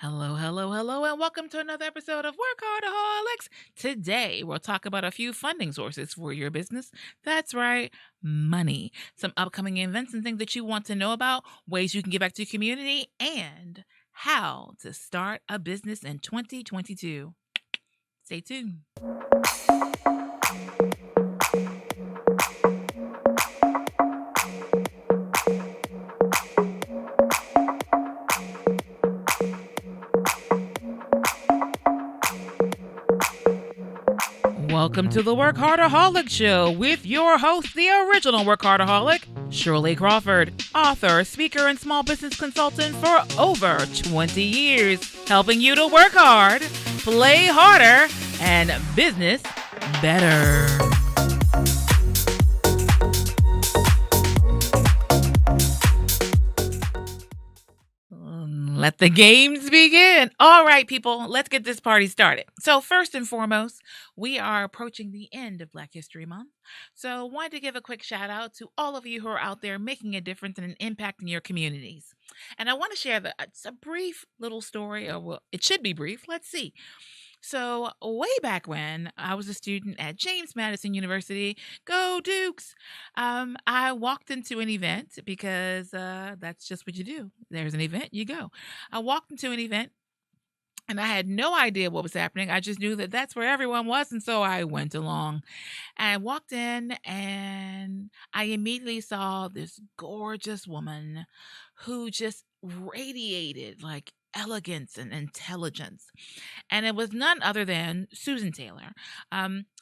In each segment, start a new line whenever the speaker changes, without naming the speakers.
Hello, hello, hello, and welcome to another episode of WorkHARDaholics. Today, we'll talk about a few funding sources for your business. That's right, money. Some upcoming events and things that you want to know about, ways you can give back to your community, and how to start a business in 2022. Stay tuned. Welcome to the WorkHARDAholic Show with your host, the original WorkHARDaholic, Shirley Crawford, author, speaker, and small business consultant for over 20 years, helping you to work hard, play harder, and business better. Let the games begin. All right, people, let's get this party started. So first and foremost, we are approaching the end of Black History Month. So wanted to give a quick shout out to all of you who are out there making a difference and an impact in your communities. And I want to share it's a brief little story, or well, it should be brief. Let's see. So, way back when I was a student at James Madison University, go Dukes, I walked into an event because that's just what you do. There's an event, you go. I walked into an event and I had no idea what was happening. I just knew that that's where everyone was. And so I went along. And I walked in and I immediately saw this gorgeous woman who just radiated like elegance and intelligence. And it was none other than Susan Taylor,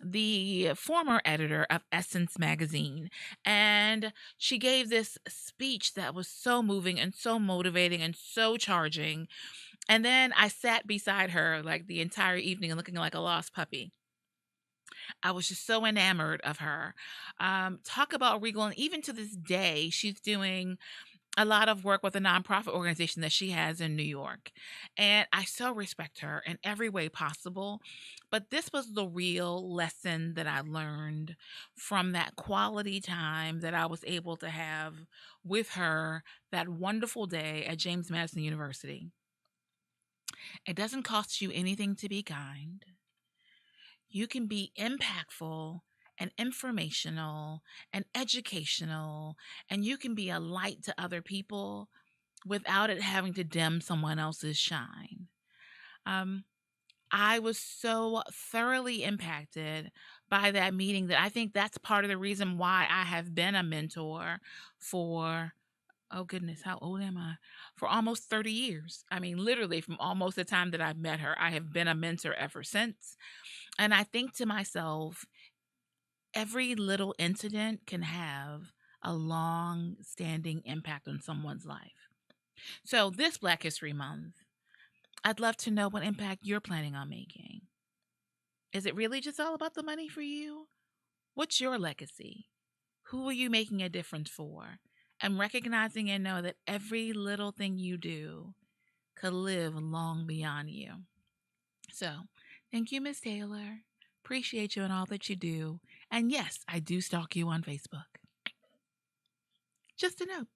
the former editor of Essence magazine. And she gave this speech that was so moving and so motivating and so charging. And then I sat beside her like the entire evening looking like a lost puppy. I was just so enamored of her. Talk about regal. And even to this day, she's doing a lot of work with a nonprofit organization that she has in New York. And I so respect her in every way possible. But this was the real lesson that I learned from that quality time that I was able to have with her that wonderful day at James Madison University. It doesn't cost you anything to be kind. You can be impactful and informational and educational, and you can be a light to other people without it having to dim someone else's shine. I was so thoroughly impacted by that meeting that I think that's part of the reason why I have been a mentor for, oh goodness, how old am I? For almost 30 years. I mean, literally from almost the time that I've met her, I have been a mentor ever since. And I think to myself, every little incident can have a long standing impact on someone's life. So, this Black History Month, I'd love to know what impact you're planning on making. Is it really just all about the money for you? What's your legacy? Who are you making a difference for? And recognizing and know that every little thing you do could live long beyond you. So, thank you, Miss Taylor. Appreciate you and all that you do. And yes, I do stalk you on Facebook. Just a note.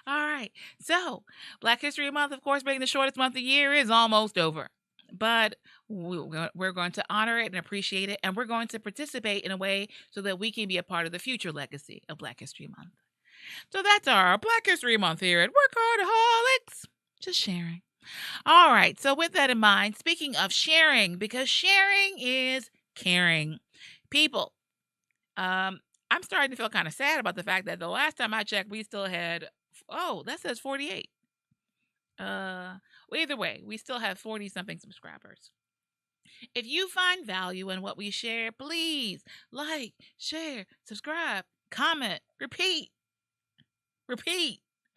All right. So, Black History Month, of course, being the shortest month of the year, is almost over. But we're going to honor it and appreciate it. And we're going to participate in a way so that we can be a part of the future legacy of Black History Month. So that's our Black History Month here at WorkHARDaholics. Just sharing. All right. So with that in mind, speaking of sharing, because sharing is caring. People, I'm starting to feel kind of sad about the fact that the last time I checked, we still had, oh, that says 48. Well, either way, we still have 40 something subscribers. If you find value in what we share, please like, share, subscribe, comment, repeat.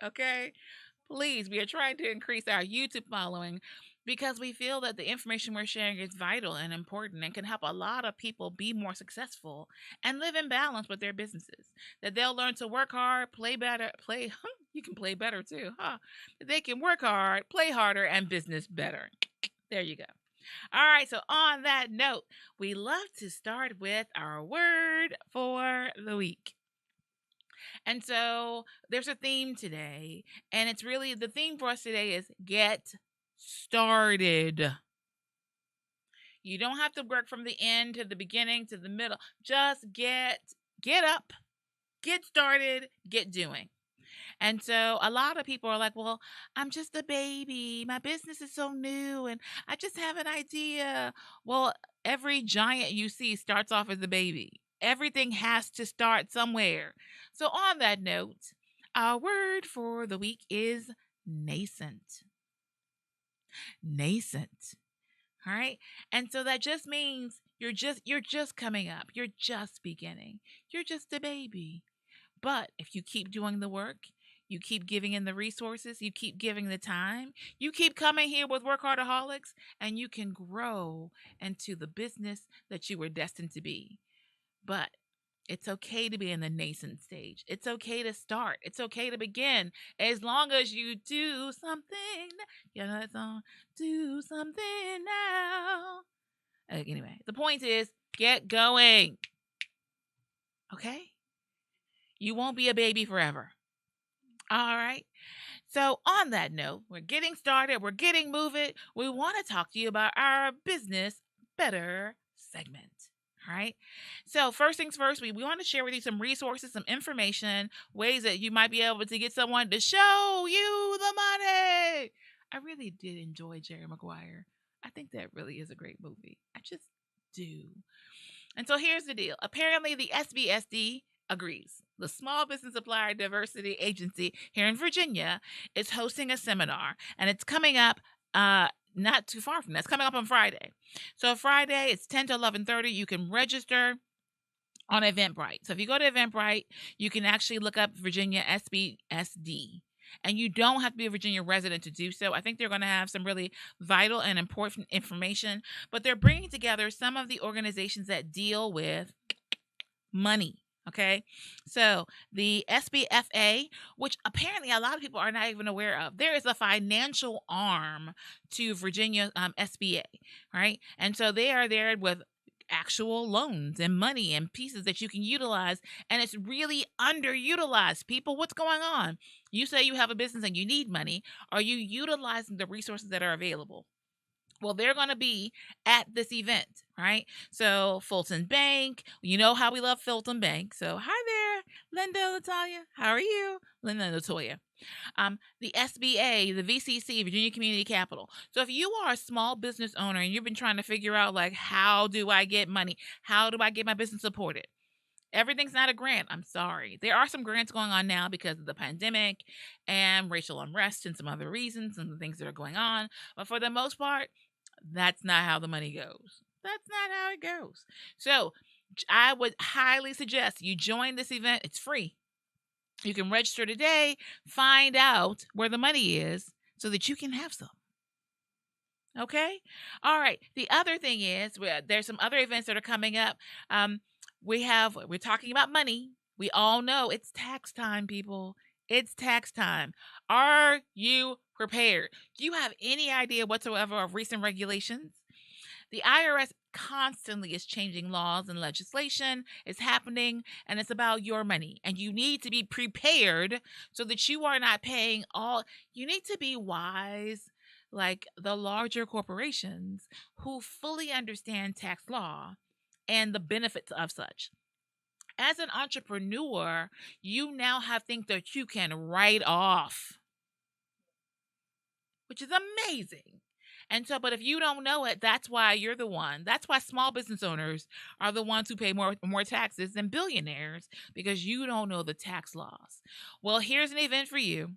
Okay? Please, we are trying to increase our YouTube following because we feel that the information we're sharing is vital and important and can help a lot of people be more successful and live in balance with their businesses. That they'll learn to work hard, play better, you can play better too, huh? That they can work hard, play harder, and business better. There you go. All right, so on that note, we love to start with our word for the week. And so there's a theme today, and it's really the theme for us today is get started. You don't have to work from the end to the beginning to the middle. Just get up, get started, get doing. And so a lot of people are like, well, I'm just a baby. My business is so new and I just have an idea. Well, every giant you see starts off as a baby. Everything has to start somewhere. So, on that note, our word for the week is nascent. Nascent. All right. And so that just means you're just coming up. You're just beginning. You're just a baby. But if you keep doing the work, you keep giving in the resources, you keep giving the time, you keep coming here with WorkHARDAholics, and you can grow into the business that you were destined to be. But it's okay to be in the nascent stage. It's okay to start. It's okay to begin as long as you do something. You know that song? Do something now. Anyway, the point is get going. Okay? You won't be a baby forever. All right. So, on that note, we're getting started, we're getting moving. We want to talk to you about our business better segment. All right. So, first things first, we want to share with you some resources, some information, ways that you might be able to get someone to show you the money. I really did enjoy Jerry Maguire. I think that really is a great movie. I just do. And so here's the deal. Apparently, the SBSD agrees. The Small Business Supplier Diversity Agency here in Virginia is hosting a seminar, and it's coming up not too far from that. It's coming up on Friday. So Friday, it's 10 to 11:30. You can register on Eventbrite. So if you go to Eventbrite, you can actually look up Virginia SBSD. And you don't have to be a Virginia resident to do so. I think they're going to have some really vital and important information, but they're bringing together some of the organizations that deal with money. Okay, so the SBFA, which apparently a lot of people are not even aware of, there is a financial arm to Virginia SBA, right? And so they are there with actual loans and money and pieces that you can utilize, and it's really underutilized. People, what's going on? You say you have a business and you need money. Are you utilizing the resources that are available? Well, they're going to be at this event, right? So Fulton Bank, you know how we love Fulton Bank. So hi there, Linda, Latoya. How are you? Linda and Latoya. The SBA, the VCC, Virginia Community Capital. So if you are a small business owner and you've been trying to figure out, like, how do I get money? How do I get my business supported? Everything's not a grant. I'm sorry. There are some grants going on now because of the pandemic and racial unrest and some other reasons and the things that are going on. But for the most part, that's not how the money goes. That's not how it goes. So I would highly suggest you join this event. It's free. You can register today, find out where the money is so that you can have some. Okay? All right. The other thing is, there's some other events that are coming up. We're talking about money. We all know it's tax time, people. It's tax time. Are you prepared? Do you have any idea whatsoever of recent regulations? The IRS constantly is changing laws and legislation. It's happening, and it's about your money. And you need to be prepared so that you are not paying all. You need to be wise, like the larger corporations who fully understand tax law and the benefits of such. As an entrepreneur, you now have things that you can write off, which is amazing. And so, but if you don't know it, that's why you're the one. That's why small business owners are the ones who pay more taxes than billionaires, because you don't know the tax laws. Well, here's an event for you.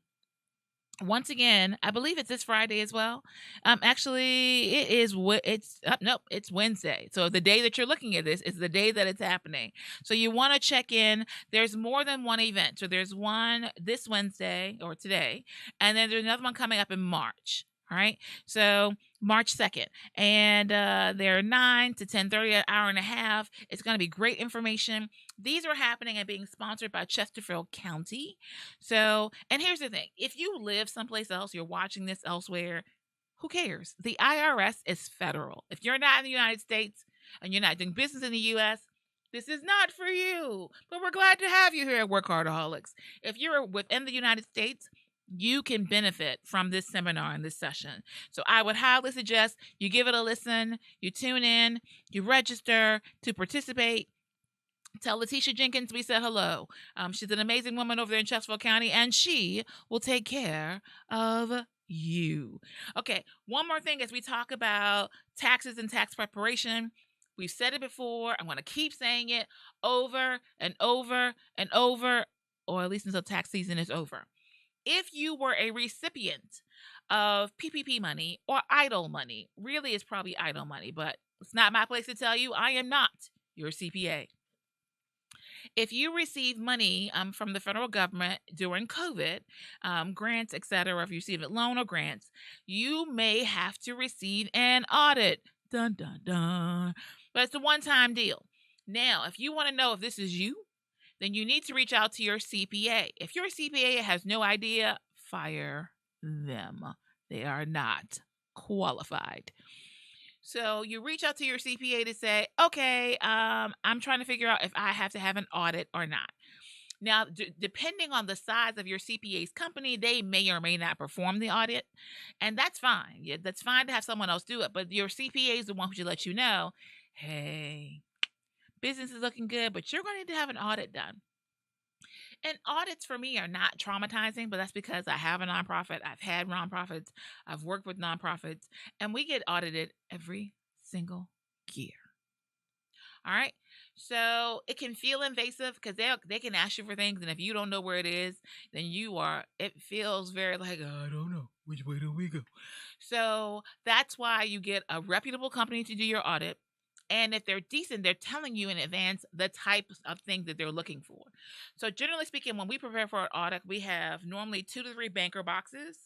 Once again, I believe it's this Friday as well. Actually, it is. Nope, it's Wednesday. So the day that you're looking at this is the day that it's happening. So you want to check in. There's more than one event. So there's one this Wednesday or today, and then there's another one coming up in March. All right. So March 2nd. And they're 9 to 10:30, an hour and a half. It's going to be great information. These are happening and being sponsored by Chesterfield County. So, and here's the thing. If you live someplace else, you're watching this elsewhere, who cares? The IRS is federal. If you're not in the United States and you're not doing business in the U.S., this is not for you. But we're glad to have you here at WorkHARDaholics. If you're within the United States, you can benefit from this seminar and this session. So I would highly suggest you give it a listen, you tune in, you register to participate. Tell Letitia Jenkins we said hello. She's an amazing woman over there in Chesterfield County, and she will take care of you. Okay, one more thing as we talk about taxes and tax preparation. We've said it before. I'm going to keep saying it over and over and over, or at least until tax season is over. If you were a recipient of PPP money or idle money, really it's probably idle money, but it's not my place to tell you. I am not your CPA. If you receive money from the federal government during COVID, grants, etc., if you receive it loan or grants, you may have to receive an audit. Dun, dun, dun. But it's a one-time deal. Now, if you want to know if this is you, then you need to reach out to your CPA. If your CPA has no idea, fire them. They are not qualified. So you reach out to your CPA to say, okay, I'm trying to figure out if I have to have an audit or not. Now, depending on the size of your CPA's company, they may or may not perform the audit, and that's fine. Yeah, that's fine to have someone else do it, but your CPA is the one who should let you know, hey, business is looking good, but you're going to need to have an audit done. And audits for me are not traumatizing, but that's because I have a nonprofit. I've had nonprofits. I've worked with nonprofits, and we get audited every single year. All right. So it can feel invasive because they can ask you for things, and if you don't know where it is, then it feels very like, I don't know. Which way do we go? So that's why you get a reputable company to do your audit. And if they're decent, they're telling you in advance the types of things that they're looking for. So generally speaking, when we prepare for an audit, we have normally 2 to 3 banker boxes.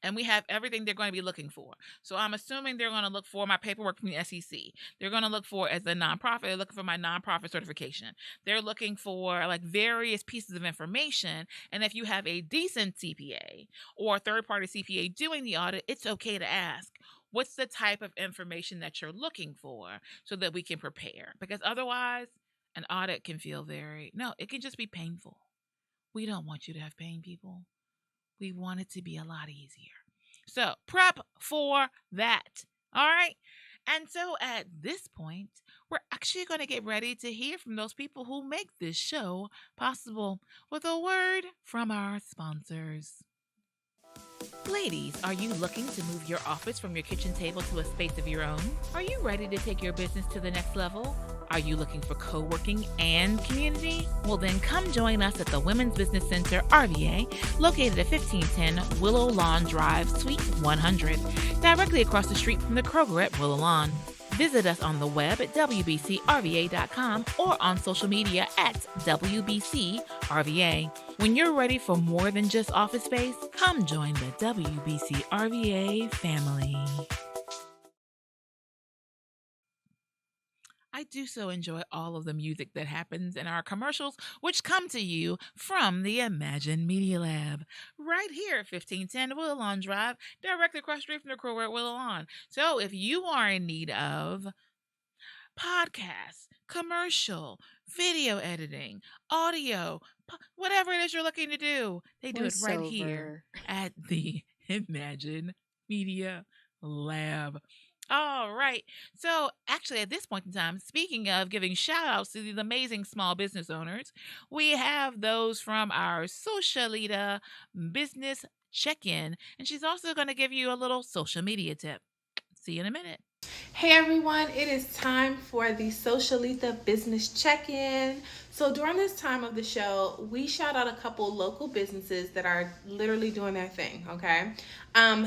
And we have everything they're going to be looking for. So I'm assuming they're going to look for my paperwork from the SEC. They're going to look for, as a nonprofit, they're looking for my nonprofit certification. They're looking for like various pieces of information. And if you have a decent CPA or a third-party CPA doing the audit, it's okay to ask, what's the type of information that you're looking for so that we can prepare? Because otherwise, an audit can feel it can just be painful. We don't want you to have pain, people. We want it to be a lot easier. So prep for that. All right. And so at this point, we're actually going to get ready to hear from those people who make this show possible with a word from our sponsors. Ladies, are you looking to move your office from your kitchen table to a space of your own? Are you ready to take your business to the next level? Are you looking for co-working and community? Well, then come join us at the Women's Business Center, RVA, located at 1510 Willow Lawn Drive, Suite 100, directly across the street from the Kroger at Willow Lawn. Visit us on the web at wbcrva.com or on social media at WBCRVA. When you're ready for more than just office space, come join the WBCRVA family. I do so enjoy all of the music that happens in our commercials, which come to you from the Imagine Media Lab, right here at 1510 Willow Lawn Drive, directly across the street from the Kroger at Willow Lawn. So if you are in need of podcasts, commercial, video editing, audio, whatever it is you're looking to do, they do it right here at the Imagine Media Lab. All right. So actually at this point in time, speaking of giving shout outs to these amazing small business owners, we have those from our Socialita business check-in, and she's also going to give you a little social media tip. See you in a minute.
Hey everyone, it is time for the Socialita business check-in. So during this time of the show, we shout out a couple local businesses that are literally doing their thing, okay?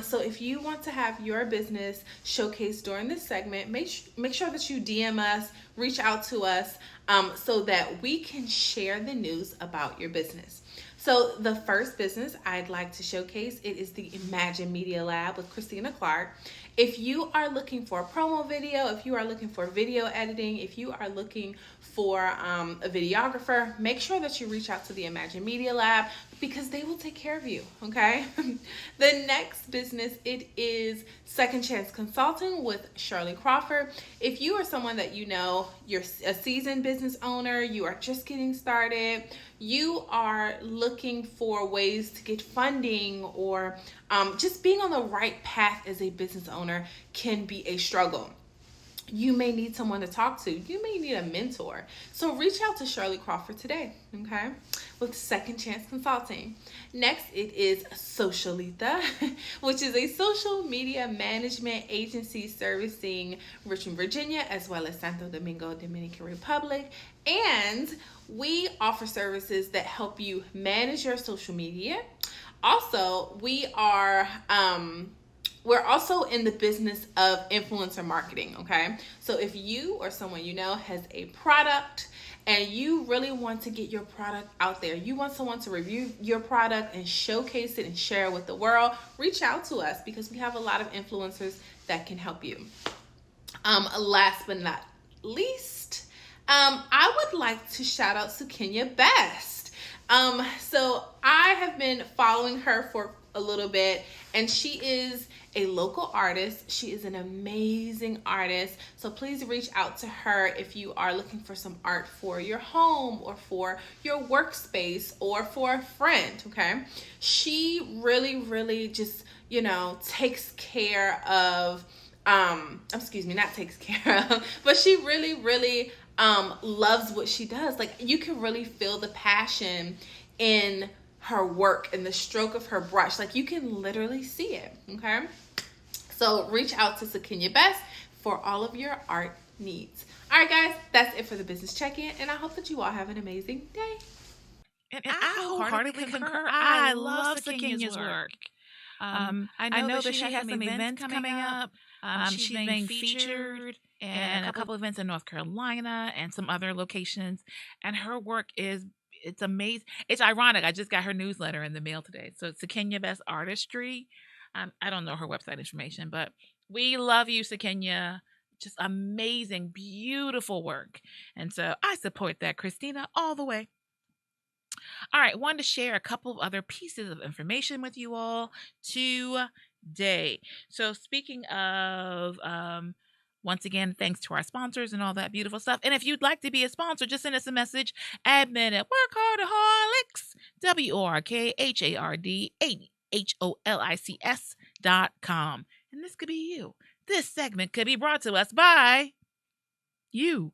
So if you want to have your business showcased during this segment, make sure that you DM us, reach out to us, so that we can share the news about your business. So the first business I'd like to showcase, it is the Imagine Media Lab with Christina Clark. If you are looking for a promo video, if you are looking for video editing, if you are looking for a videographer, make sure that you reach out to the Imagine Media Lab. because they will take care of you, okay? The next business, it is Second Chance Consulting with Shirley Crawford. If you are someone that you know, you're a seasoned business owner, you are just getting started, you are looking for ways to get funding, or just being on the right path as a business owner can be a struggle. You may need someone to talk to. You may need a mentor. So reach out to Shirley Crawford today, okay? With Second Chance Consulting. Next, it is Socialita, which is a social media management agency servicing Richmond, Virginia, as well as Santo Domingo, Dominican Republic. And we offer services that help you manage your social media. Also, we're also in the business of influencer marketing, okay? So if you or someone you know has a product and you really want to get your product out there, you want someone to review your product and showcase it and share it with the world, reach out to us because we have a lot of influencers that can help you. Last but not least, I would like to shout out Sukenya Best. So I have been following her for a little bit, and she is a local artist. She is an amazing artist. So please reach out to her if you are looking for some art for your home or for your workspace or for a friend, okay? She really just, takes care of not takes care of, but she really loves what she does. Like, you can really feel the passion in her work and the stroke of her brush. Like, you can literally see it, okay? So reach out to Sukenya Best for all of your art needs. All right, guys, that's it for the business check-in, and I hope that you all have an amazing day.
And I wholeheartedly concur. I love Sakenya's work. I know that she has some events coming up. She's being featured in a couple events in North Carolina and some other locations. And her work it's amazing. It's ironic. I just got her newsletter in the mail today. So it's Sakenya Best Artistry. I don't know her website information, but we love you, Sakenya. Just amazing, beautiful work. And so I support that, Christina, all the way. All right, wanted to share a couple of other pieces of information with you all today. So speaking of, once again, thanks to our sponsors and all that beautiful stuff. And if you'd like to be a sponsor, just send us a message, admin at WorkHARDaholics, WorkHARDaholics.com. And this could be you. This segment could be brought to us by you.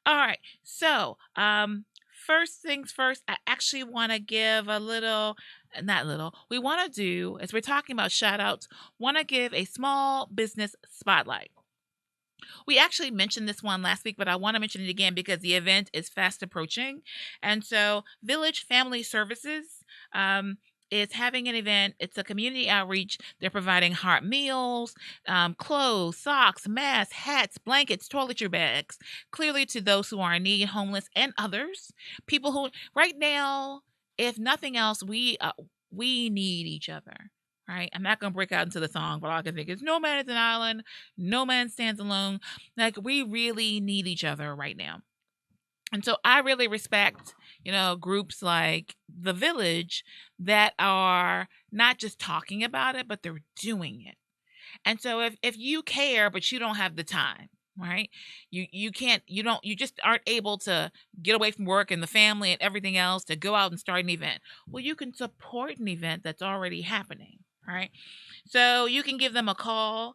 All right, so first things first, I actually want to give we want to do, as we're talking about shout outs, want to give a small business spotlight. We actually mentioned this one last week, but I want to mention it again because the event is fast approaching. And so Village Family Services is having an event. It's a community outreach. They're providing hot meals, clothes, socks, masks, hats, blankets, toiletry bags, clearly to those who are in need, homeless, and others. People who, right now, if nothing else, we need each other. Right? I'm not going to break out into the song, but all I can think is no man is an island, no man stands alone. Like, we really need each other right now. And so I really respect, groups like The Village that are not just talking about it, but they're doing it. And so if you care, but you don't have the time, right? You just aren't able to get away from work and the family and everything else to go out and start an event. Well, you can support an event that's already happening, right? So you can give them a call.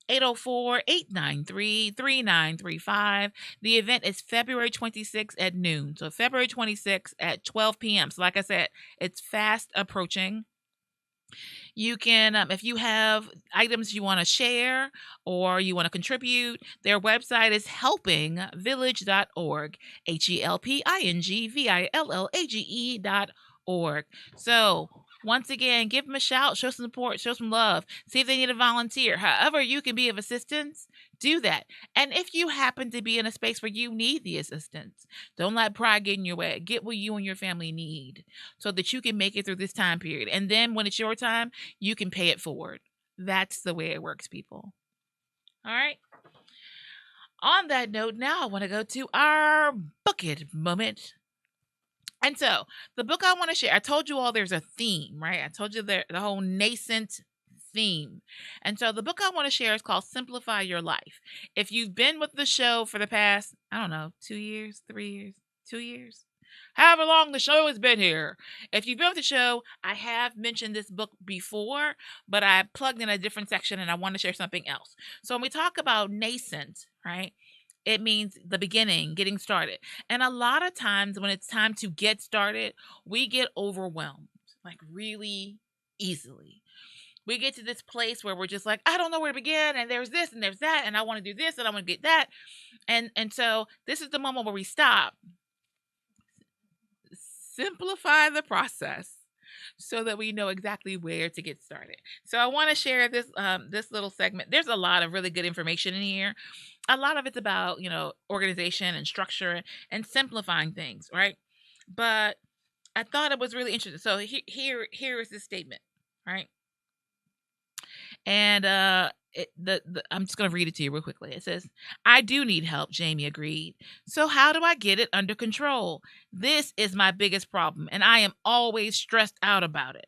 804-893-3935. The event is February 26th at noon. So February 26th at 12 p.m. So like I said, it's fast approaching. You can, if you have items you want to share or you want to contribute, their website is helpingvillage.org, helpingvillage.org. So once again, give them a shout, show some support, show some love, see if they need a volunteer. However you can be of assistance, do that. And if you happen to be in a space where you need the assistance, don't let pride get in your way. Get what you and your family need so that you can make it through this time period. And then when it's your time, you can pay it forward. That's the way it works, people. All right. On that note, now I want to go to our bucket moment. And so the book I want to share, I told you all there's a theme, right? I told you the whole nascent theme. And so the book I want to share is called Simplify Your Life. If you've been with the show for the past, I don't know, 2 years, 3 years, 2 years, however long the show has been here. If you've been with the show, I have mentioned this book before, but I plugged in a different section and I want to share something else. So when we talk about nascent, right? It means the beginning, getting started. And a lot of times when it's time to get started, we get overwhelmed, like really easily. We get to this place where we're just like, I don't know where to begin, and there's this and there's that, and I want to do this and I want to get that. And so this is the moment where we stop, simplify the process so that we know exactly where to get started. So I want to share this little segment. There's a lot of really good information in here. A lot of it's about, organization and structure and simplifying things, right? But I thought it was really interesting. So here is this statement, right? And I'm just going to read it to you real quickly. It says, I do need help, Jamie agreed. So how do I get it under control? This is my biggest problem, and I am always stressed out about it.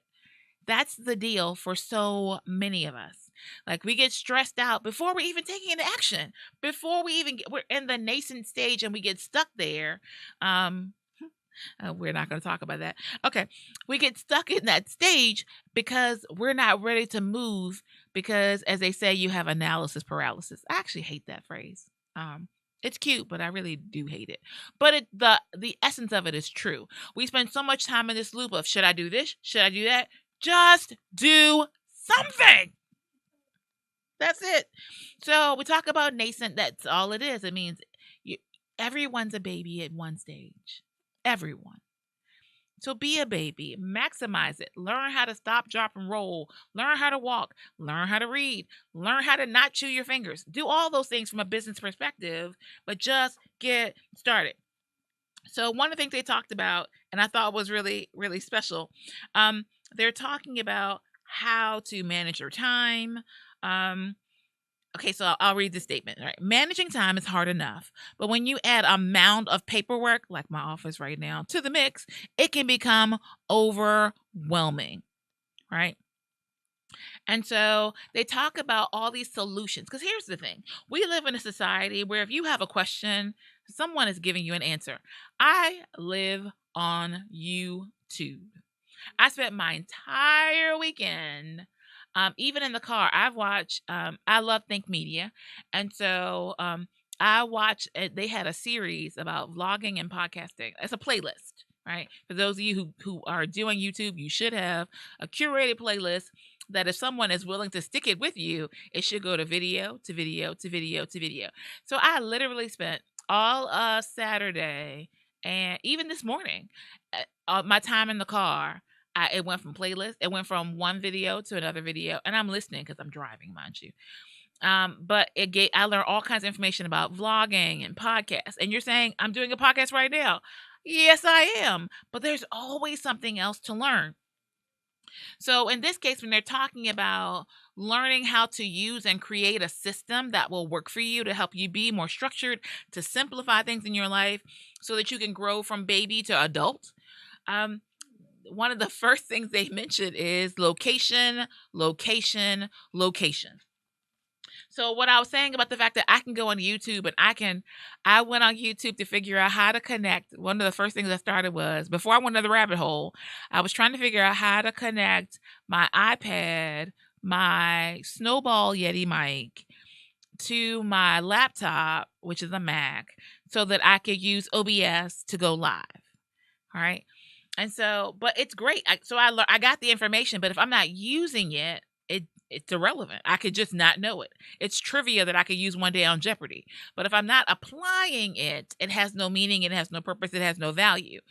That's the deal for so many of us. Like we get stressed out before we even taking into action, before we even we're in the nascent stage and we get stuck there. We're not going to talk about that. Okay. We get stuck in that stage because we're not ready to move because, as they say, you have analysis paralysis. I actually hate that phrase. It's cute, but I really do hate it. But the essence of it is true. We spend so much time in this loop of should I do this? Should I do that? Just do something. That's it. So we talk about nascent. That's all it is. It means everyone's a baby at one stage. Everyone. So be a baby, maximize it, learn how to stop, drop, and roll, learn how to walk, learn how to read, learn how to not chew your fingers. Do all those things from a business perspective, but just get started. So one of the things they talked about, and I thought was really, really special, they're talking about how to manage your time. Okay, so I'll read the statement. All right. Managing time is hard enough, but when you add a mound of paperwork, like my office right now, to the mix, it can become overwhelming, right? And so they talk about all these solutions. Because here's the thing. We live in a society where if you have a question, someone is giving you an answer. I live on YouTube. I spent my entire weekend, even in the car. I love Think Media. And so I watched, they had a series about vlogging and podcasting. It's a playlist, right? For those of you who are doing YouTube, you should have a curated playlist that if someone is willing to stick it with you, it should go to video, to video, to video, to video. So I literally spent all Saturday and even this morning, my time in the car. It went from playlist. It went from one video to another video, and I'm listening because I'm driving, mind you. But I learned all kinds of information about vlogging and podcasts. And you're saying I'm doing a podcast right now. Yes, I am. But there's always something else to learn. So in this case, when they're talking about learning how to use and create a system that will work for you to help you be more structured, to simplify things in your life so that you can grow from baby to adult, one of the first things they mentioned is location, location, location. So what I was saying about the fact that I can go on YouTube and I went on YouTube to figure out how to connect. One of the first things I started was, before I went into the rabbit hole, I was trying to figure out how to connect my iPad, my Snowball Yeti mic, to my laptop, which is a Mac, so that I could use OBS to go live. All right. And so, but it's great. I got the information, but if I'm not using it, it's irrelevant. I could just not know it. It's trivia that I could use one day on Jeopardy. But if I'm not applying it, it has no meaning, it has no purpose, it has no value.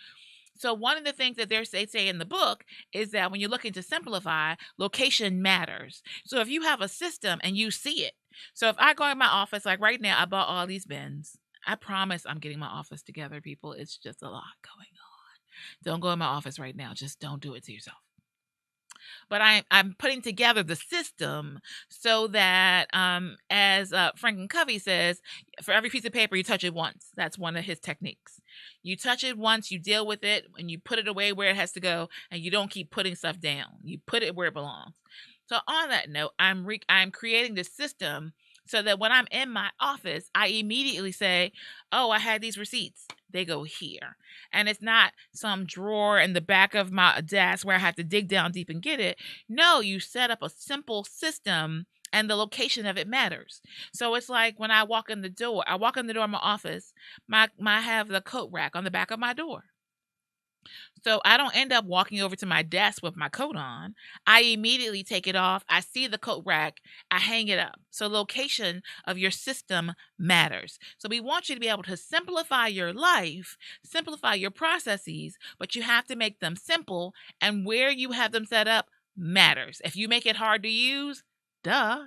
So one of the things that they say in the book is that when you're looking to simplify, location matters. So if you have a system and you see it, so if I go in my office, like right now, I bought all these bins. I promise I'm getting my office together, people. It's just a lot going on. Don't go in my office right now. Just don't do it to yourself. but I'm putting together the system so that, as Franklin Covey says, for every piece of paper you touch it once. That's one of his techniques. You touch it once, you deal with it, and you put it away where it has to go, and you don't keep putting stuff down. You put it where it belongs. So on that note, I'm creating this system so that when I'm in my office, I immediately say, "Oh, I had these receipts. They go here." And it's not some drawer in the back of my desk where I have to dig down deep and get it. No, you set up a simple system and the location of it matters. So it's like when I walk in the door, of my office, I have the coat rack on the back of my door. So I don't end up walking over to my desk with my coat on. I immediately take it off. I see the coat rack. I hang it up. So location of your system matters. So we want you to be able to simplify your life, simplify your processes, but you have to make them simple. And where you have them set up matters. If you make it hard to use,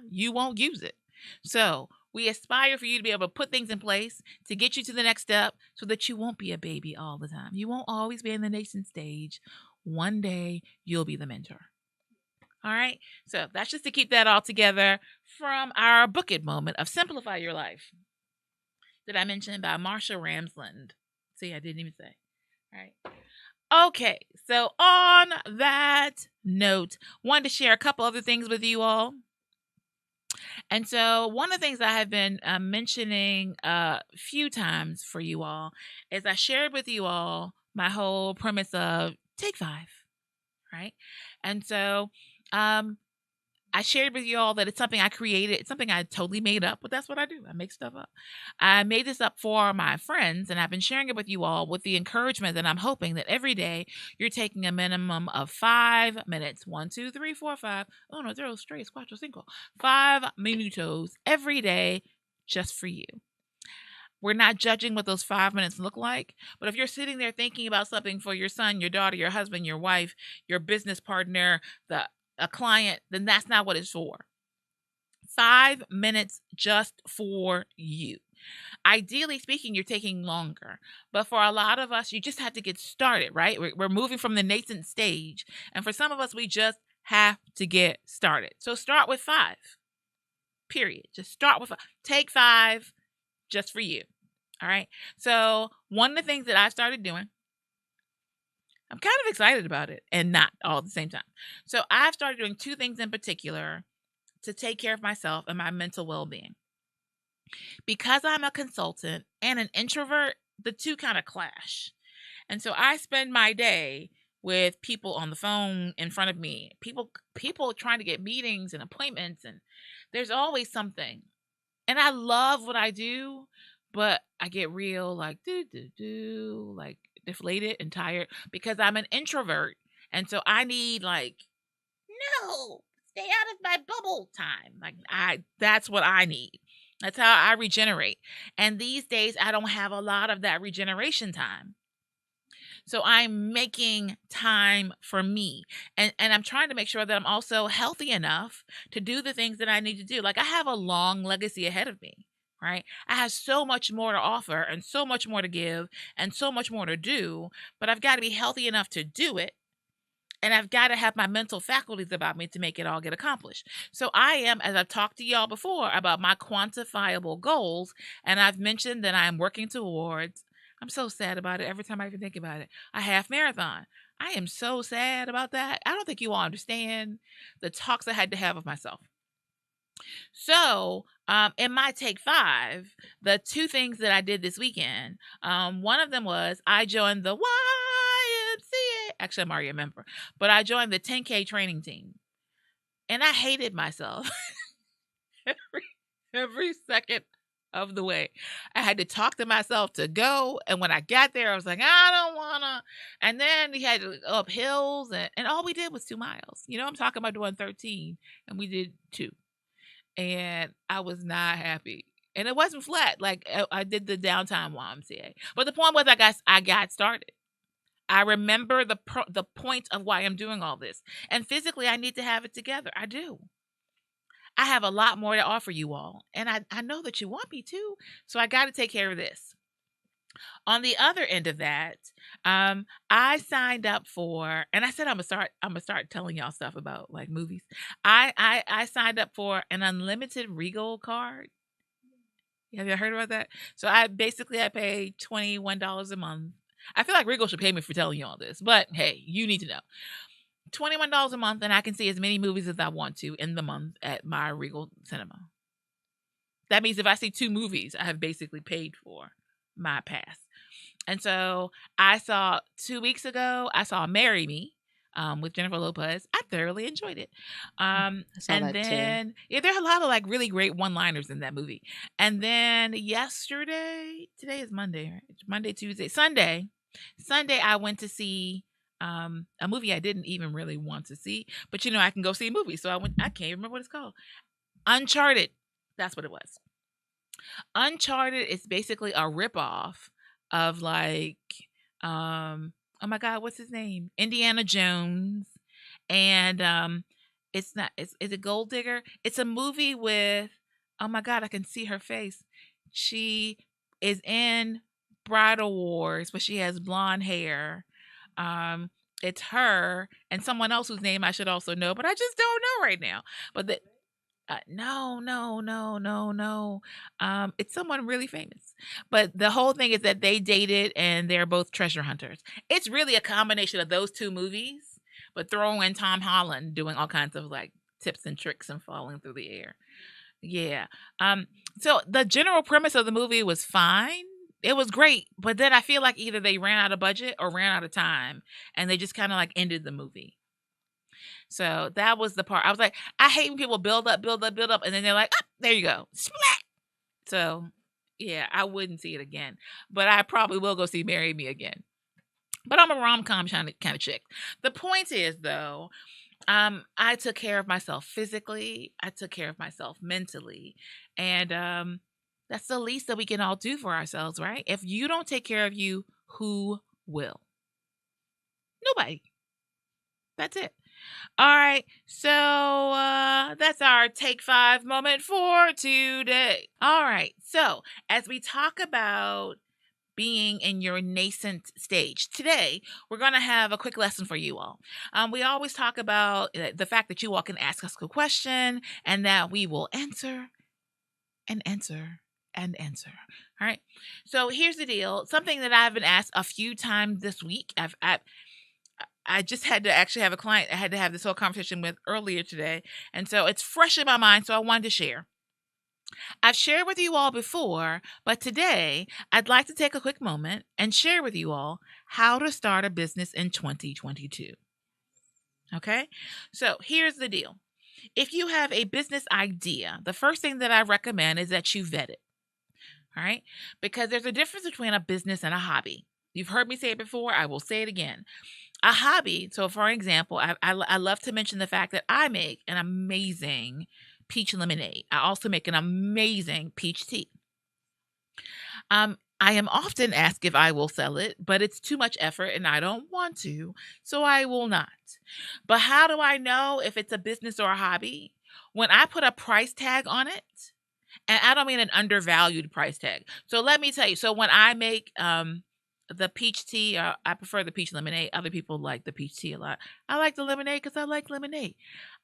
you won't use it. So we aspire for you to be able to put things in place to get you to the next step so that you won't be a baby all the time. You won't always be in the nascent stage. One day you'll be the mentor. All right. So that's just to keep that all together from our book it moment of Simplify Your Life that I mentioned by Marsha Ramsland. See, I didn't even say. All right. Okay. So on that note, wanted to share a couple other things with you all. And so one of the things I have been mentioning a few times for you all is I shared with you all my whole premise of take 5, right? And so I shared with you all that it's something I created. It's something I totally made up, but that's what I do. I make stuff up. I made this up for my friends, and I've been sharing it with you all with the encouragement that I'm hoping that every day you're taking a minimum of 5 minutes. 1, 2, 3, 4, 5. Uno, dos, tres, cuatro, cinco. 5 minutos every day just for you. We're not judging what those 5 minutes look like, but if you're sitting there thinking about something for your son, your daughter, your husband, your wife, your business partner, a client, then that's not what it's for. 5 minutes just for you. Ideally speaking, you're taking longer, but for a lot of us, you just have to get started, right? We're moving from the nascent stage, and for some of us, we just have to get started. So start with 5, period. Just start with 5. Take 5 just for you, all right? So one of the things that I started doing, I'm kind of excited about it and not all at the same time. So I've started doing 2 things in particular to take care of myself and my mental well-being. Because I'm a consultant and an introvert, the 2 kind of clash. And so I spend my day with people on the phone in front of me, people trying to get meetings and appointments, and there's always something. And I love what I do, but I get real like like deflated and tired because I'm an introvert. And so I need like, no, stay out of my bubble time. Like that's what I need. That's how I regenerate. And these days I don't have a lot of that regeneration time. So I'm making time for me. And I'm trying to make sure that I'm also healthy enough to do the things that I need to do. Like I have a long legacy ahead of me, right? I have so much more to offer and so much more to give and so much more to do, but I've got to be healthy enough to do it. And I've got to have my mental faculties about me to make it all get accomplished. So I am, as I've talked to y'all before about my quantifiable goals, and I've mentioned that I am working towards, I'm so sad about it every time I even think about it, a half marathon. I am so sad about that. I don't think you all understand the talks I had to have with myself. So, in my take 5, the 2 things that I did this weekend, one of them was I joined the YMCA. Actually, I'm already a member, but I joined the 10K training team, and I hated myself every second of the way. I had to talk to myself to go, and when I got there, I was like, I don't wanna. And then we had to go up hills, and all we did was 2 miles. You know, I'm talking about doing 13, and we did 2. And I was not happy. And it wasn't flat. Like I did the downtime YMCA. But the point was I got started. I remember the point of why I'm doing all this. And physically, I need to have it together. I do. I have a lot more to offer you all. And I know that you want me to. So I got to take care of this. On the other end of that, I signed up for, and I said I'm gonna start telling y'all stuff about like movies. I signed up for an unlimited Regal card. Have you heard about that? So I pay $21 a month. I feel like Regal should pay me for telling you all this, but hey, you need to know. $21 a month, and I can see as many movies as I want to in the month at my Regal Cinema. That means if I see 2 movies, I have basically paid for my pass. And so I saw 2 weeks ago, I saw Marry Me, with Jennifer Lopez. I thoroughly enjoyed it.
I saw
And
that too.
then yeah, there are a lot of like really great one-liners in that movie. And then yesterday, today is Monday, right? Monday, Tuesday, Sunday, I went to see a movie I didn't even really want to see, but I can go see a movie. So I went, I can't even remember what it's called. Uncharted. That's what it was. Uncharted is basically a ripoff of like oh my god, what's his name? Indiana Jones. And it's not it's a Gold Digger. It's a movie with, oh my god, I can see her face. She is in Bridal Wars, but she has blonde hair. It's her and someone else whose name I should also know, but I just don't know right now. But no, no, no, no, no. It's someone really famous. But the whole thing is that they dated and they're both treasure hunters. It's really a combination of those 2 movies, but throw in Tom Holland doing all kinds of like tips and tricks and falling through the air. Yeah. So the general premise of the movie was fine. It was great, but then I feel like either they ran out of budget or ran out of time and they just kind of like ended the movie. So that was the part. I was like, I hate when people build up, build up, build up, and then they're like, ah, there you go. Splat. So yeah, I wouldn't see it again. But I probably will go see Marry Me again. But I'm a rom-com kind of chick. The point is though, I took care of myself physically, I took care of myself mentally. And that's the least that we can all do for ourselves, right? If you don't take care of you, who will? Nobody. That's it. All right, so that's our take 5 moment for today. All right, so as we talk about being in your nascent stage, today we're going to have a quick lesson for you all. We always talk about the fact that you all can ask us a question and that we will answer and answer and answer. All right, so here's the deal. Something that I've been asked a few times this week. I just had to actually have a client I had to have this whole conversation with earlier today. And so it's fresh in my mind. So I wanted to share. I've shared with you all before, but today I'd like to take a quick moment and share with you all how to start a business in 2022. Okay? So here's the deal. If you have a business idea, the first thing that I recommend is that you vet it. All right? Because there's a difference between a business and a hobby. You've heard me say it before. I will say it again. A hobby. So, for example, I love to mention the fact that I make an amazing peach lemonade. I also make an amazing peach tea. I am often asked if I will sell it, but it's too much effort and I don't want to, so I will not. But how do I know if it's a business or a hobby? When I put a price tag on it, and I don't mean an undervalued price tag. So let me tell you. So when I make the peach tea, I prefer the peach lemonade. Other people like the peach tea a lot. I like the lemonade because I like lemonade.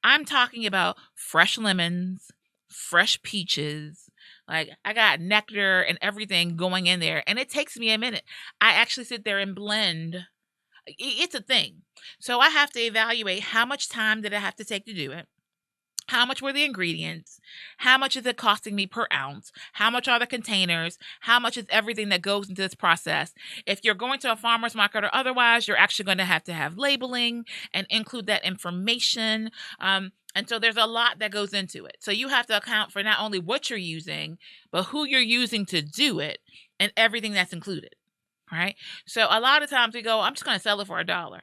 I'm talking about fresh lemons, fresh peaches. Like I got nectar and everything going in there, and it takes me a minute. I actually sit there and blend. It's a thing. So I have to evaluate how much time did I have to take to do it. How much were the ingredients? How much is it costing me per ounce? How much are the containers? How much is everything that goes into this process? If you're going to a farmer's market or otherwise, you're actually going to have labeling and include that information. And so there's a lot that goes into it. So you have to account for not only what you're using, but who you're using to do it and everything that's included. All right. So a lot of times we go, I'm just going to sell it for $1.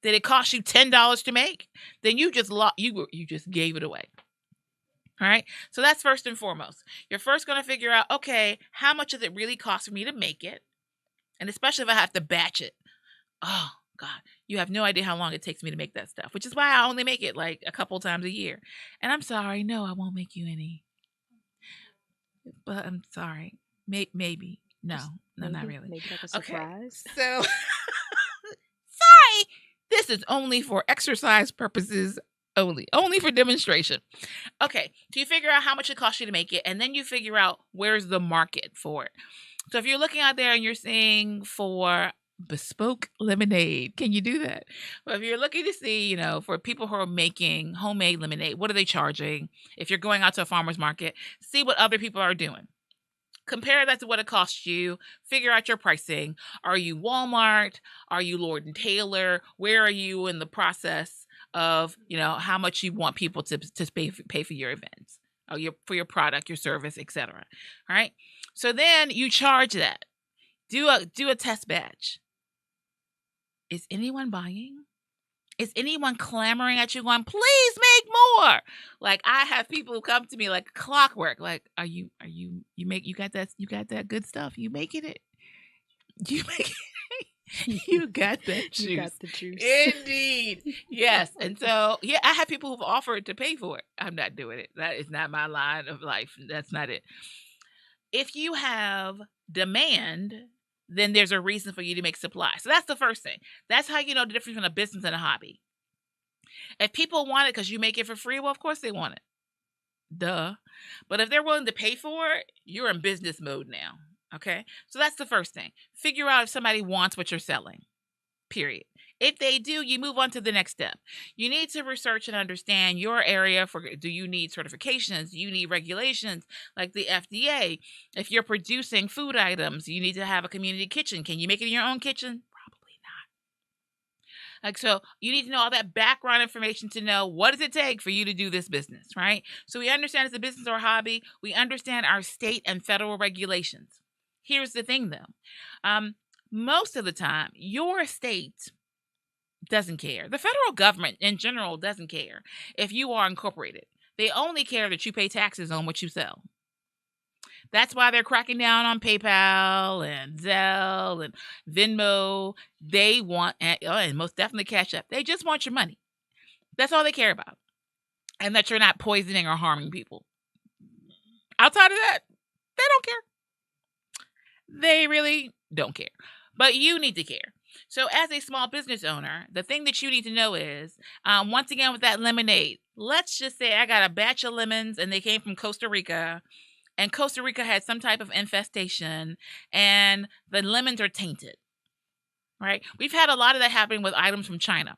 Did it cost you $10 to make? Then you just you just gave it away. All right. So that's first and foremost. You're first going to figure out, okay, how much does it really cost for me to make it? And especially if I have to batch it. Oh God, you have no idea how long it takes me to make that stuff, which is why I only make it like a couple times a year. And I'm sorry, no, I won't make you any. But I'm sorry. Maybe. No,
Just
no, not really.
maybe like a
Okay,
surprise.
so sorry, this is only for exercise purposes only for demonstration. Okay, so you figure out how much it costs you to make it, and then you figure out where's the market for it. So if you're looking out there and you're seeing for bespoke lemonade, can you do that? But if you're looking to see, for people who are making homemade lemonade, what are they charging? If you're going out to a farmer's market, see what other people are doing. Compare that to what it costs you. Figure out your pricing. Are you Walmart? Are you Lord and Taylor? Where are you in the process of, how much you want people to pay for your events, or for your product, your service, etc. All right. So then you charge that. Do a test batch. Is anyone buying? Is anyone clamoring at you going, please make more? Like, I have people who come to me like clockwork. Like, you got that good stuff. You making it? You make it? You got that juice.
You got the juice.
Indeed. Yes. And so, yeah, I have people who've offered to pay for it. I'm not doing it. That is not my line of life. That's not it. If you have demand, then there's a reason for you to make supply. So that's the first thing. That's how you know the difference between a business and a hobby. If people want it because you make it for free, well, of course they want it. Duh. But if they're willing to pay for it, you're in business mode now. Okay? So that's the first thing. Figure out if somebody wants what you're selling. Period. If they do, you move on to the next step. You need to research and understand your area. Do you need certifications? Do you need regulations like the FDA? If you're producing food items, you need to have a community kitchen. Can you make it in your own kitchen? Probably not. So you need to know all that background information to know what does it take for you to do this business, right? So we understand it's a business or a hobby. We understand our state and federal regulations. Here's the thing, though. Most of the time, your state doesn't care. The federal government in general doesn't care if you are incorporated. They only care that you pay taxes on what you sell. That's why they're cracking down on PayPal and Zelle and Venmo. They want, and most definitely Cash App. They just want your money. That's all they care about. And that you're not poisoning or harming people. Outside of that, they don't care. They really don't care. But you need to care. So as a small business owner, the thing that you need to know is, once again, with that lemonade, let's just say I got a batch of lemons and they came from Costa Rica, and Costa Rica had some type of infestation and the lemons are tainted, right? We've had a lot of that happening with items from China.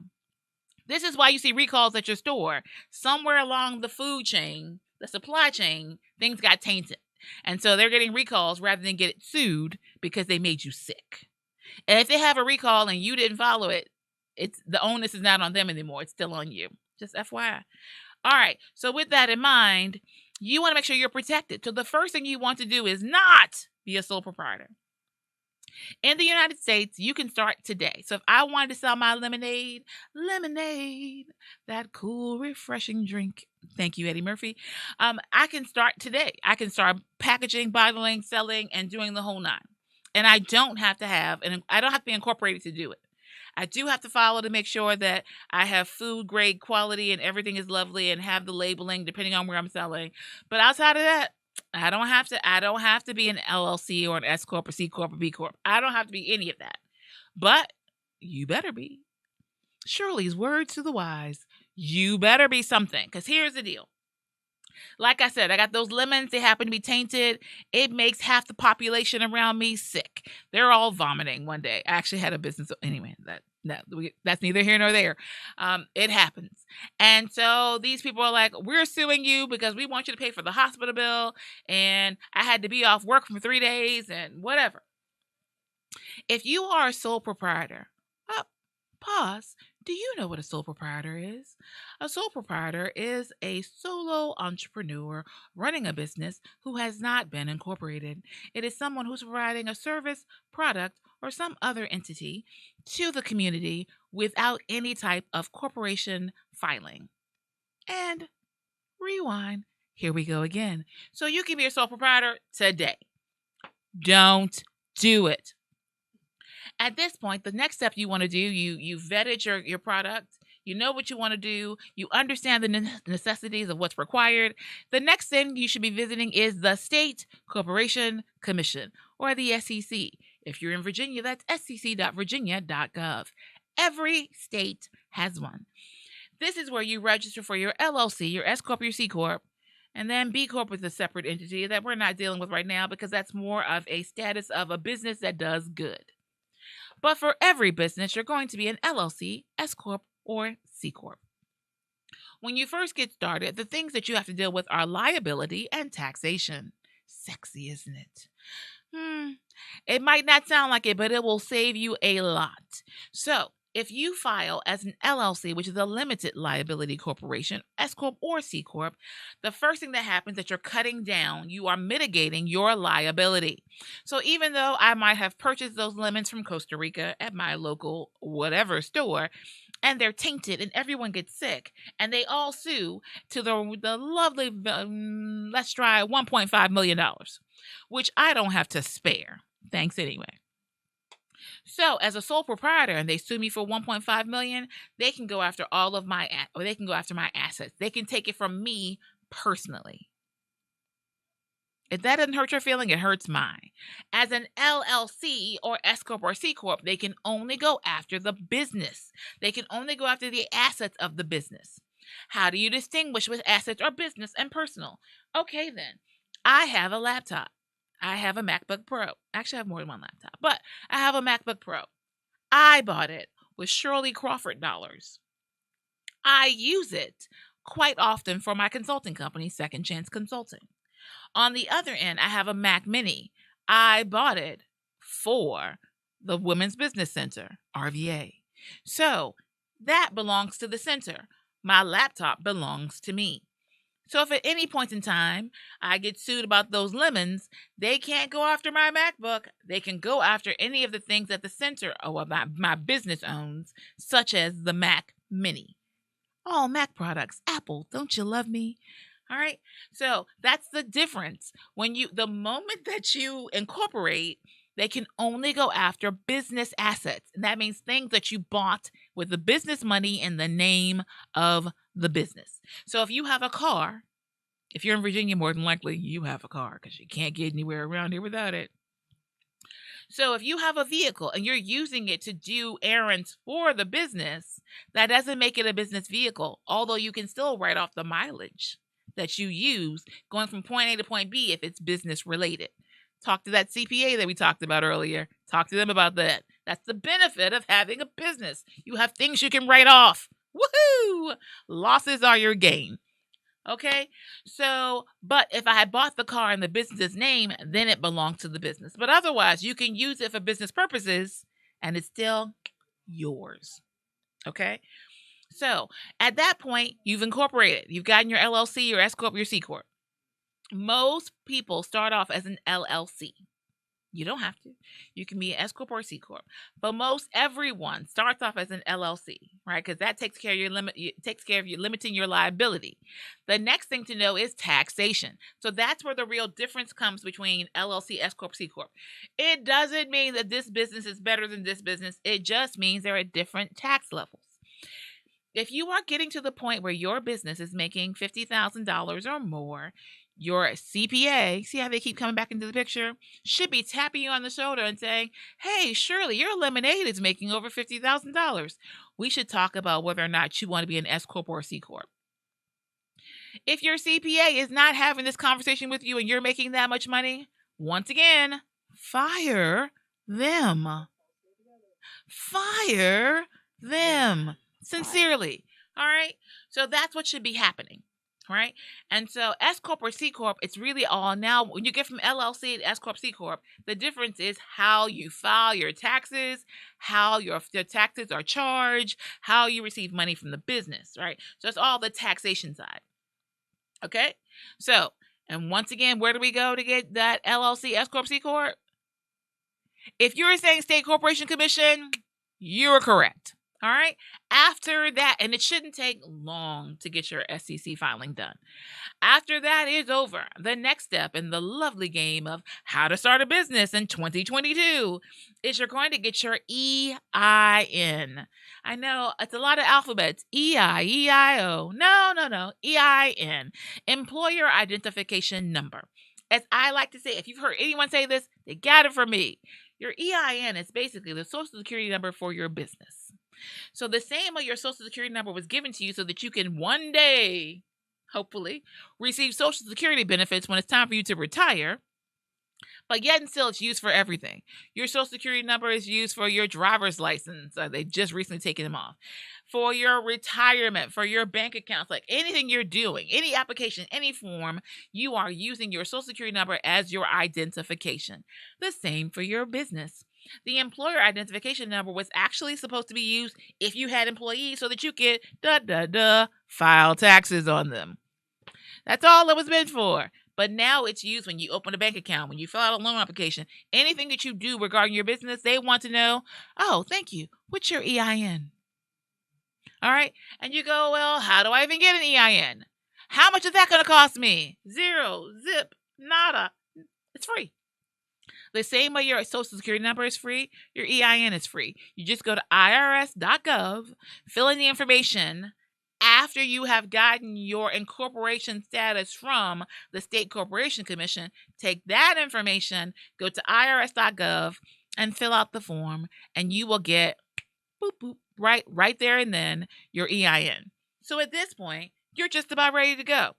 This is why you see recalls at your store. Somewhere along the food chain, the supply chain, things got tainted. And so they're getting recalls rather than get sued because they made you sick. And if they have a recall and you didn't follow it, the onus is not on them anymore. It's still on you. Just FYI. All right. So with that in mind, you want to make sure you're protected. So the first thing you want to do is not be a sole proprietor. In the United States, you can start today. So if I wanted to sell my lemonade, that cool, refreshing drink. Thank you, Eddie Murphy. I can start today. I can start packaging, bottling, selling, and doing the whole nine. And I don't have to be incorporated to do it. I do have to follow to make sure that I have food grade quality and everything is lovely and have the labeling depending on where I'm selling. But outside of that, I don't have to be an LLC or an S Corp or C Corp or B Corp. I don't have to be any of that. But you better be. Shirley's words to the wise. You better be something. Because here's the deal. Like I said, I got those lemons. They happen to be tainted. It makes half the population around me sick. They're all vomiting one day. I actually had a business. Anyway, that's neither here nor there. It happens. And so these people are like, we're suing you because we want you to pay for the hospital bill. And I had to be off work for 3 days and whatever. If you are a sole proprietor, pause. Do you know what a sole proprietor is? A sole proprietor is a solo entrepreneur running a business who has not been incorporated. It is someone who's providing a service, product, or some other entity to the community without any type of corporation filing. And rewind. Here we go again. So you can be a sole proprietor today. Don't do it. At this point, the next step you want to do, you vetted your product, You know what you want to do. You understand the necessities of what's required. The next thing you should be visiting is the State Corporation Commission, or the SEC. If you're in Virginia, that's sec.virginia.gov. Every state has one. This is where you register for your LLC, your S Corp, your C Corp, and then B Corp is a separate entity that we're not dealing with right now because that's more of a status of a business that does good. But for every business, you're going to be an LLC, S Corp, or C Corp. When you first get started, the things that you have to deal with are liability and taxation. Sexy, isn't it? It might not sound like it, but it will save you a lot. So, if you file as an LLC, which is a limited liability corporation, S Corp or C Corp, the first thing that happens is that you're cutting down, you are mitigating your liability. So even though I might have purchased those lemons from Costa Rica at my local whatever store, and they're tainted and everyone gets sick, and they all sue to the lovely, let's try $1.5 million, which I don't have to spare. Thanks anyway. So, as a sole proprietor, and they sue me for $1.5 million, they can go after all of my they can go after my assets. They can take it from me personally. If that doesn't hurt your feeling, it hurts mine. As an LLC or S Corp or C Corp, they can only go after the business. They can only go after the assets of the business. How do you distinguish with assets or business and personal? Okay, then. I have a laptop. I have a MacBook Pro. Actually, I have more than one laptop, but I have a MacBook Pro. I bought it with Shirley Crawford dollars. I use it quite often for my consulting company, Second Chance Consulting. On the other end, I have a Mac Mini. I bought it for the Women's Business Center, RVA. So that belongs to the center. My laptop belongs to me. So if at any point in time I get sued about those lemons, they can't go after my MacBook. They can go after any of the things that the center or my business owns, such as the Mac Mini. All Mac products. Apple, don't you love me? All right. So that's the difference. The moment that you incorporate, they can only go after business assets. And that means things that you bought with the business money in the name of the business. So if you have a car, if you're in Virginia, more than likely you have a car because you can't get anywhere around here without it. So if you have a vehicle and you're using it to do errands for the business, that doesn't make it a business vehicle, although you can still write off the mileage that you use going from point A to point B if it's business related. Talk to that CPA that we talked about earlier. Talk to them about that. That's the benefit of having a business. You have things you can write off. Woohoo! Losses are your gain. Okay? So, but if I had bought the car in the business's name, then it belonged to the business. But otherwise, you can use it for business purposes and it's still yours. Okay? So, at that point, you've incorporated. You've gotten your LLC, your S Corp, your C Corp. Most people start off as an LLC. You don't have to. You can be an S Corp or C Corp. But most everyone starts off as an LLC, right? Because that takes care of you limiting your liability. The next thing to know is taxation. So that's where the real difference comes between LLC, S Corp, C Corp. It doesn't mean that this business is better than this business. It just means they're at different tax levels. If you are getting to the point where your business is making $50,000 or more, your CPA, see how they keep coming back into the picture, should be tapping you on the shoulder and saying, hey, Shirley, your lemonade is making over $50,000. We should talk about whether or not you want to be an S Corp or a C Corp. If your CPA is not having this conversation with you and you're making that much money, once again, fire them. Fire them. Sincerely. All right. So that's what should be happening. Right. And so S Corp or C Corp, it's really all now when you get from LLC to S Corp, C Corp, the difference is how you file your taxes, how your taxes are charged, how you receive money from the business. Right. So it's all the taxation side. Okay. So, and once again, where do we go to get that LLC, S Corp, C Corp? If you're saying State Corporation Commission, you're correct. All right. After that, and it shouldn't take long to get your SEC filing done. After that is over, the next step in the lovely game of how to start a business in 2022 is you're going to get your EIN. I know it's a lot of alphabets. EIO. No. EIN. Employer Identification Number. As I like to say, if you've heard anyone say this, they got it from me. Your EIN is basically the social security number for your business. So the same way your social security number was given to you so that you can one day, hopefully, receive social security benefits when it's time for you to retire, but yet and still it's used for everything. Your social security number is used for your driver's license. They just recently taken them off. For your retirement, for your bank accounts, like anything you're doing, any application, any form, you are using your social security number as your identification. The same for your business. The employer identification number was actually supposed to be used if you had employees so that you could file taxes on them. That's all it was meant for. But now it's used when you open a bank account, when you fill out a loan application, anything that you do regarding your business, they want to know, oh, thank you, what's your EIN? All right. And you go, well, how do I even get an EIN? How much is that going to cost me? Zero, zip, nada. It's free. The same way your social security number is free, your EIN is free. You just go to irs.gov, fill in the information. After you have gotten your incorporation status from the State Corporation Commission, take that information, go to irs.gov, and fill out the form, and you will get boop, boop, right there and then your EIN. So at this point, you're just about ready to go.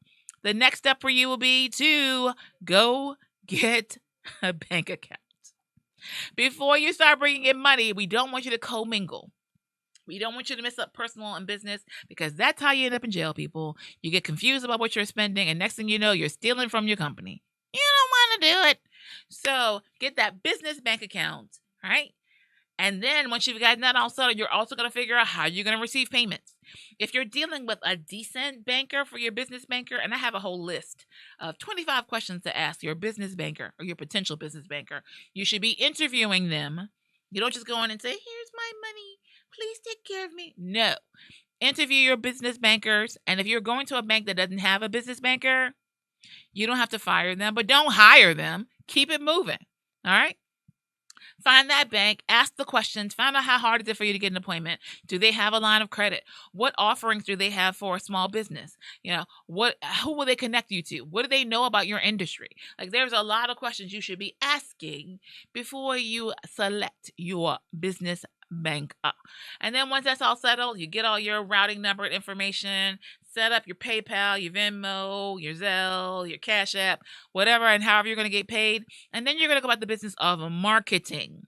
The next step for you will be to go get a bank account. Before you start bringing in money, we don't want you to commingle. We don't want you to mix up personal and business because that's how you end up in jail, people. You get confused about what you're spending, and next thing you know, you're stealing from your company. You don't want to do it. So get that business bank account, right? And then once you've gotten that all settled, you're also going to figure out how you're going to receive payments. If you're dealing with a decent banker for your business banker, and I have a whole list of 25 questions to ask your business banker or your potential business banker, you should be interviewing them. You don't just go in and say, here's my money. Please take care of me. No. Interview your business bankers. And if you're going to a bank that doesn't have a business banker, you don't have to fire them, but don't hire them. Keep it moving. All right? Find that bank, ask the questions, find out how hard is it for you to get an appointment. Do they have a line of credit? What offerings do they have for a small business? Who will they connect you to? What do they know about your industry? Like there's a lot of questions you should be asking before you select your business bank up. And then once that's all settled, you get all your routing number information, set up your PayPal, your Venmo, your Zelle, your Cash App, whatever, and however you're going to get paid. And then you're going to go about the business of marketing,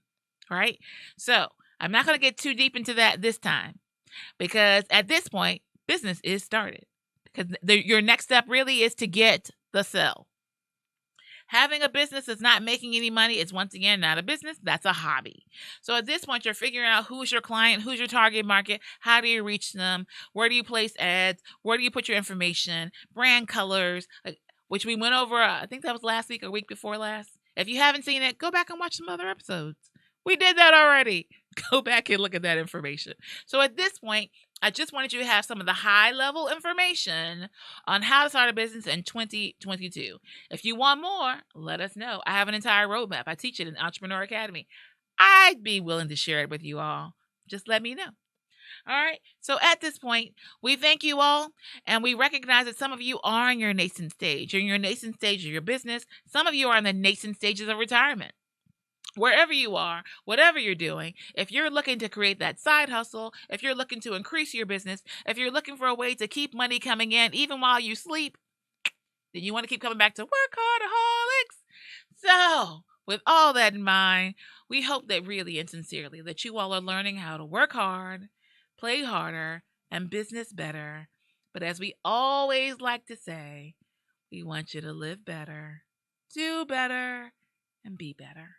right? So I'm not going to get too deep into that this time because at this point, business is started. Because your next step really is to get the sell. Having a business that's not making any money is once again not a business, that's a hobby. So at this point, you're figuring out who's your client, who's your target market, how do you reach them, where do you place ads, where do you put your information, brand colors, which we went over, I think that was last week or week before last. If you haven't seen it, go back and watch some other episodes. We did that already. Go back and look at that information. So at this point, I just wanted you to have some of the high-level information on how to start a business in 2022. If you want more, let us know. I have an entire roadmap. I teach it in Entrepreneurial Academy. I'd be willing to share it with you all. Just let me know. All right. So at this point, we thank you all, and we recognize that some of you are in your nascent stage. You're in your nascent stage of your business. Some of you are in the nascent stages of retirement. Wherever you are, whatever you're doing, if you're looking to create that side hustle, if you're looking to increase your business, if you're looking for a way to keep money coming in even while you sleep, then you want to keep coming back to WorkHARDAholics. So, with all that in mind, we hope that really and sincerely that you all are learning how to work hard, play harder, and business better. But as we always like to say, we want you to live better, do better, and be better.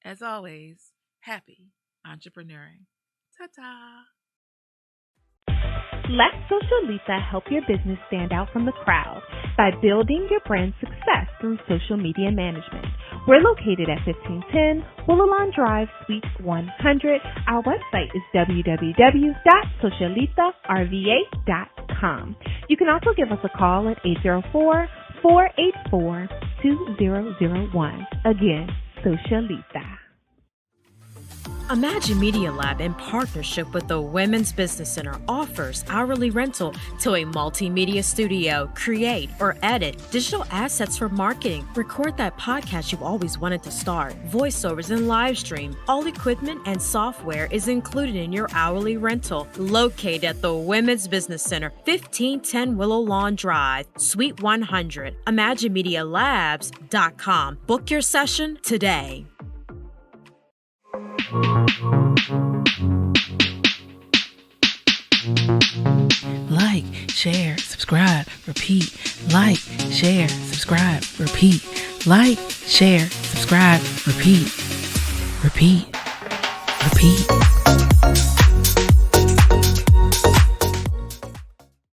As always, happy entrepreneuring. Ta-ta!
Let Socialita help your business stand out from the crowd by building your brand success through social media management. We're located at 1510 Willow Drive, Suite 100. Our website is www.socialitarva.com. You can also give us a call at 804-484-2001. Again, Socialita.
Imagine Media Lab, in partnership with the Women's Business Center, offers hourly rental to a multimedia studio. Create or edit digital assets for marketing. Record that podcast you've always wanted to start. Voiceovers and live stream. All equipment and software is included in your hourly rental. Located at the Women's Business Center, 1510 Willow Lawn Drive, Suite 100. ImagineMediaLabs.com. Book your session today.
Like, share, subscribe, repeat. Like, share, subscribe, repeat. Like, share, subscribe, repeat. Repeat. Repeat.